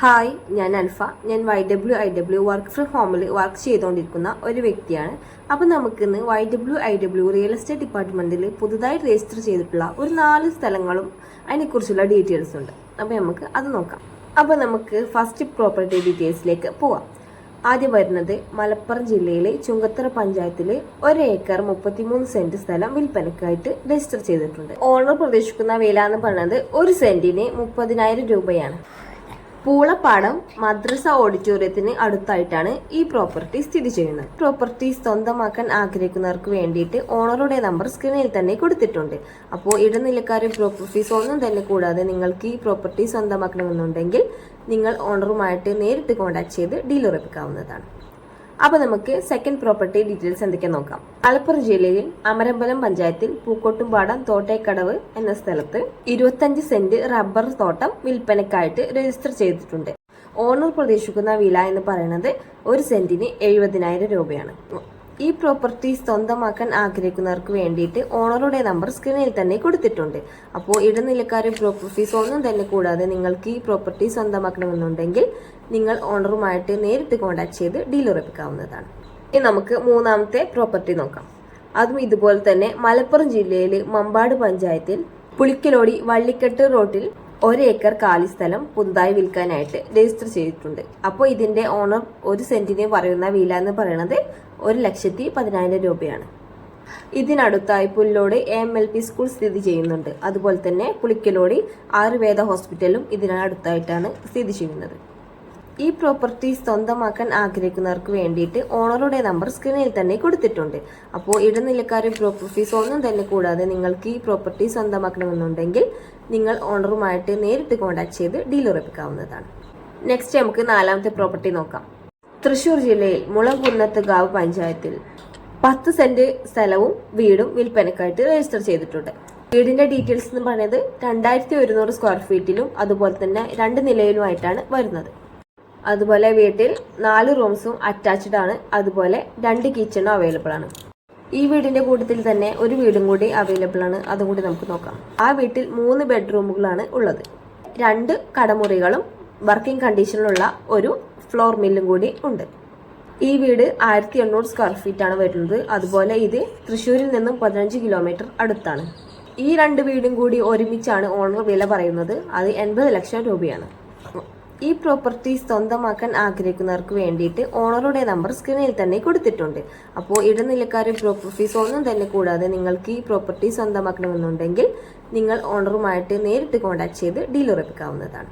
Hi, ഞാൻ അൽഫ. ഞാൻ YWIW work from ഹോമിൽ വർക്ക് ചെയ്തുകൊണ്ടിരിക്കുന്ന ഒരു വ്യക്തിയാണ്. അപ്പോൾ നമുക്കിന്ന് YWIW റിയൽ എസ്റ്റേറ്റ് ഡിപ്പാർട്ട്മെൻറ്റിൽ പുതുതായി രജിസ്റ്റർ ചെയ്തിട്ടുള്ള ഒരു 4 സ്ഥലങ്ങളും അതിനെക്കുറിച്ചുള്ള ഡീറ്റെയിൽസ് ഉണ്ട്. അപ്പോൾ നമുക്ക് അത് നോക്കാം. അപ്പോൾ നമുക്ക് ഫസ്റ്റ് പ്രോപ്പർട്ടി ഡീറ്റെയിൽസിലേക്ക് പോവാം. ആദ്യം വരുന്നത് മലപ്പുറം ജില്ലയിലെ ചുങ്കത്തറ പഞ്ചായത്തിൽ 1 ഏക്കർ 33 സെന്റ് സ്ഥലം വിൽപ്പനക്കായിട്ട് രജിസ്റ്റർ ചെയ്തിട്ടുണ്ട്. ഓണർ പ്രതീക്ഷിക്കുന്ന വില എന്ന് പറയുന്നത് 1 സെന്റിന് 30,000 രൂപയാണ്. പൂളപ്പാടം മദ്രസ ഓഡിറ്റോറിയത്തിന് അടുത്തായിട്ടാണ് ഈ പ്രോപ്പർട്ടി സ്ഥിതി ചെയ്യുന്നത്. പ്രോപ്പർട്ടി സ്വന്തമാക്കാൻ ആഗ്രഹിക്കുന്നവർക്ക് വേണ്ടിയിട്ട് ഓണറുടെ നമ്പർ സ്ക്രീനിൽ തന്നെ കൊടുത്തിട്ടുണ്ട്. അപ്പോൾ ഇടനിലക്കാരും പ്രോപ്പർട്ടി ഫീസ് ഒന്നും തന്നെ കൂടാതെ നിങ്ങൾക്ക് ഈ പ്രോപ്പർട്ടി സ്വന്തമാക്കണമെന്നുണ്ടെങ്കിൽ നിങ്ങൾ ഓണറുമായിട്ട് നേരിട്ട് കോൺടാക്ട് ചെയ്ത് ഡീൽ ഉറപ്പിക്കാവുന്നതാണ്. അപ്പോൾ നമുക്ക് സെക്കൻഡ് പ്രോപ്പർട്ടി ഡീറ്റെയിൽസ് എന്തൊക്കെ നോക്കാം. മലപ്പുറം ജില്ലയിൽ അമരമ്പലം പഞ്ചായത്തിൽ പൂക്കോട്ടുംപാടം തോട്ടേക്കടവ് എന്ന സ്ഥലത്ത് 25 സെന്റ് റബ്ബർ തോട്ടം വിൽപ്പനക്കായിട്ട് രജിസ്റ്റർ ചെയ്തിട്ടുണ്ട്. ഓണർ പ്രതീക്ഷിക്കുന്ന വില എന്ന് പറയുന്നത് 1 സെന്റിന് 70,000 രൂപയാണ്. ഈ പ്രോപ്പർട്ടി സ്വന്തമാക്കാൻ ആഗ്രഹിക്കുന്നവർക്ക് വേണ്ടിയിട്ട് ഓണറുടെ നമ്പർ സ്ക്രീനിൽ തന്നെ കൊടുത്തിട്ടുണ്ട്. അപ്പോൾ ഇടനിലക്കാരും പ്രോപ്പർട്ടി ഫീസ് ഒന്നും തന്നെ കൂടാതെ നിങ്ങൾക്ക് ഈ പ്രോപ്പർട്ടി സ്വന്തമാക്കണമെന്നുണ്ടെങ്കിൽ നിങ്ങൾ ഓണറുമായിട്ട് നേരിട്ട് കോൺടാക്ട് ചെയ്ത് ഡീൽ ഉറപ്പിക്കാവുന്നതാണ്. ഇനി നമുക്ക് മൂന്നാമത്തെ പ്രോപ്പർട്ടി നോക്കാം. അതും ഇതുപോലെ തന്നെ മലപ്പുറം ജില്ലയിൽ മമ്പാട് പഞ്ചായത്തിൽ പുളിക്കലോടി വള്ളിക്കെട്ട് റോഡിൽ 1 ഏക്കർ കാലി സ്ഥലം പുതുതായി വിൽക്കാനായിട്ട് രജിസ്റ്റർ ചെയ്തിട്ടുണ്ട്. അപ്പോൾ ഇതിന്റെ ഓണർ 1 സെന്റിന് പറയുന്ന വില എന്ന് പറയുന്നത് 1,10,10,000 രൂപയാണ്. ഇതിനടുത്തായി പുല്ലോട് AMLP സ്കൂൾ സ്ഥിതി ചെയ്യുന്നുണ്ട്. അതുപോലെ തന്നെ പുളിക്കലോടി ആയുർവേദ ഹോസ്പിറ്റലും ഇതിനടുത്തായിട്ടാണ് സ്ഥിതി ചെയ്യുന്നത്. ഈ പ്രോപ്പർട്ടി സ്വന്തമാക്കാൻ ആഗ്രഹിക്കുന്നവർക്ക് വേണ്ടിയിട്ട് ഓണറുടെ നമ്പർ സ്ക്രീനിൽ തന്നെ കൊടുത്തിട്ടുണ്ട്. അപ്പോൾ ഇടനിലക്കാരും പ്രോപ്പർട്ടി ഫീസ് ഒന്നും തന്നെ കൂടാതെ നിങ്ങൾക്ക് ഈ പ്രോപ്പർട്ടി സ്വന്തമാക്കണമെന്നുണ്ടെങ്കിൽ നിങ്ങൾ ഓണറുമായിട്ട് നേരിട്ട് കോൺടാക്ട് ചെയ്ത് ഡീൽ ഉറപ്പിക്കാവുന്നതാണ്. നെക്സ്റ്റ് നമുക്ക് നാലാമത്തെ പ്രോപ്പർട്ടി നോക്കാം. തൃശൂർ ജില്ലയിൽ മുളകുന്നത്തുകാവ് പഞ്ചായത്തിൽ 10 സെന്റ് സ്ഥലവും വീടും വിൽപ്പനക്കായിട്ട് രജിസ്റ്റർ ചെയ്തിട്ടുണ്ട്. വീടിന്റെ ഡീറ്റെയിൽസ് എന്ന് പറയുന്നത് 2100 സ്ക്വയർ ഫീറ്റിലും അതുപോലെ തന്നെ 2 നിലയിലുമായിട്ടാണ് വരുന്നത്. അതുപോലെ വീട്ടിൽ 4 റൂംസും അറ്റാച്ച്ഡ് ആണ്. അതുപോലെ 2 കിച്ചണും അവൈലബിൾ ആണ്. ഈ വീടിന്റെ കൂട്ടത്തിൽ തന്നെ ഒരു വീടും കൂടി അവൈലബിൾ ആണ്. അതും കൂടി നമുക്ക് നോക്കാം. ആ വീട്ടിൽ 3 ബെഡ്റൂമുകളാണ് ഉള്ളത്. 2 കടമുറികളും വർക്കിംഗ് കണ്ടീഷനിലുള്ള ഒരു ഫ്ലോർ മില്ലും കൂടി ഉണ്ട്. ഈ വീട് 1800 സ്ക്വയർ ഫീറ്റ് ആണ് വരുന്നത്. അതുപോലെ ഇത് തൃശ്ശൂരിൽ നിന്നും 15 കിലോമീറ്റർ അടുത്താണ്. ഈ 2 വീടും കൂടി ഒരുമിച്ചാണ് ഓണർ വില പറയുന്നത്. അത് 80 ലക്ഷം രൂപയാണ്. ഈ പ്രോപ്പർട്ടി സ്വന്തമാക്കാൻ ആഗ്രഹിക്കുന്നവർക്ക് വേണ്ടിയിട്ട് ഓണറുടെ നമ്പർ സ്ക്രീനിൽ തന്നെ കൊടുത്തിട്ടുണ്ട്. അപ്പോൾ ഇടനിലക്കാരും പ്രോപ്പർട്ടി ഫീസ് ഒന്നും തന്നെ കൂടാതെ നിങ്ങൾക്ക് ഈ പ്രോപ്പർട്ടി സ്വന്തമാക്കണമെന്നുണ്ടെങ്കിൽ നിങ്ങൾ ഓണറുമായിട്ട് നേരിട്ട് കോൺടാക്ട് ചെയ്ത് ഡീൽ ഉറപ്പിക്കാവുന്നതാണ്.